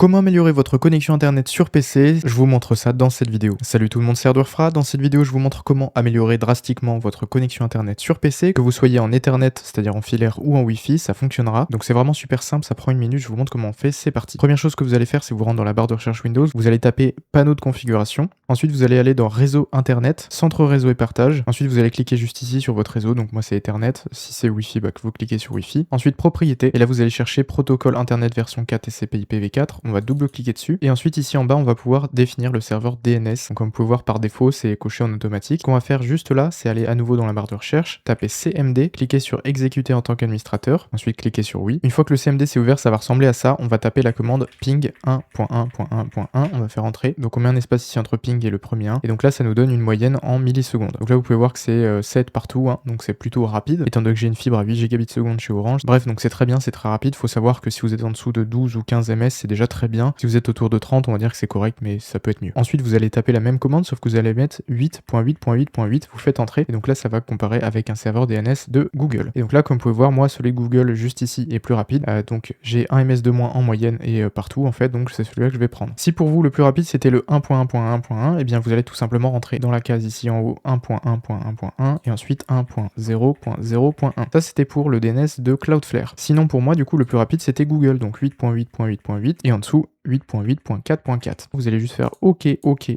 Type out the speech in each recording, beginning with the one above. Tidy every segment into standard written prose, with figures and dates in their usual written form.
Comment améliorer votre connexion internet sur PC? Je vous montre ça dans cette vidéo. Salut tout le monde, c'est Hardwarefra. Dans cette vidéo, je vous montre comment améliorer drastiquement votre connexion internet sur PC. Que vous soyez en Ethernet, c'est-à-dire en filaire ou en Wi-Fi, ça fonctionnera. Donc c'est vraiment super simple, ça prend une minute, je vous montre comment on fait, c'est parti. Première chose que vous allez faire, c'est vous rendre dans la barre de recherche Windows, vous allez taper panneau de configuration. Ensuite, vous allez aller dans réseau internet, centre réseau et partage. Ensuite, vous allez cliquer juste ici sur votre réseau, donc moi c'est Ethernet. Si c'est Wi-Fi, bah, que vous cliquez sur Wi-Fi. Ensuite, propriété, et là vous allez chercher protocole internet version 4 TCP/IP-v4. On va double-cliquer dessus. Et ensuite, ici en bas, on va pouvoir définir le serveur DNS. Donc, comme vous pouvez voir par défaut, c'est coché en automatique. Ce qu'on va faire juste là, c'est aller à nouveau dans la barre de recherche, taper CMD, cliquer sur exécuter en tant qu'administrateur. Ensuite, cliquer sur oui. Une fois que le CMD s'est ouvert, ça va ressembler à ça. On va taper la commande ping 1.1.1.1. On va faire entrer. Donc, on met un espace ici entre ping et le premier 1. Et donc là, ça nous donne une moyenne en millisecondes. Donc là, vous pouvez voir que c'est 7 partout. Donc, c'est plutôt rapide. Étant donné que j'ai une fibre à 8 Gbps chez Orange. Bref, donc c'est très bien, c'est très rapide. Faut savoir que si vous êtes en dessous de 12 ou 15 ms, c'est déjà très bien. Si vous êtes autour de 30, on va dire que c'est correct, mais ça peut être mieux. Ensuite, vous allez taper la même commande, sauf que vous allez mettre 8.8.8.8, vous faites entrer, et donc là, ça va comparer avec un serveur DNS de Google. Et donc là, comme vous pouvez voir, moi, celui Google juste ici est plus rapide, donc j'ai 1 ms de moins en moyenne et partout, en fait, donc c'est celui-là que je vais prendre. Si pour vous, le plus rapide, c'était le 1.1.1.1, et bien vous allez tout simplement rentrer dans la case ici en haut 1.1.1.1, et ensuite 1.0.0.1. Ça, c'était pour le DNS de Cloudflare. Sinon, pour moi, du coup, le plus rapide, c'était Google, donc 8.8.8.8, et en dessous, 8.8.4.4. Vous allez juste faire OK,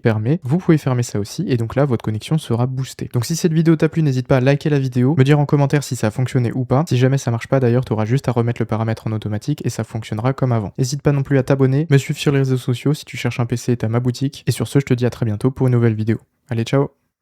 fermer. Vous pouvez fermer ça aussi et donc là, votre connexion sera boostée. Donc si cette vidéo t'a plu, n'hésite pas à liker la vidéo, me dire en commentaire si ça a fonctionné ou pas. Si jamais ça marche pas d'ailleurs, tu auras juste à remettre le paramètre en automatique et ça fonctionnera comme avant. N'hésite pas non plus à t'abonner, me suivre sur les réseaux sociaux si tu cherches un PC, t'as ma boutique. Et sur ce, je te dis à très bientôt pour une nouvelle vidéo. Allez, ciao!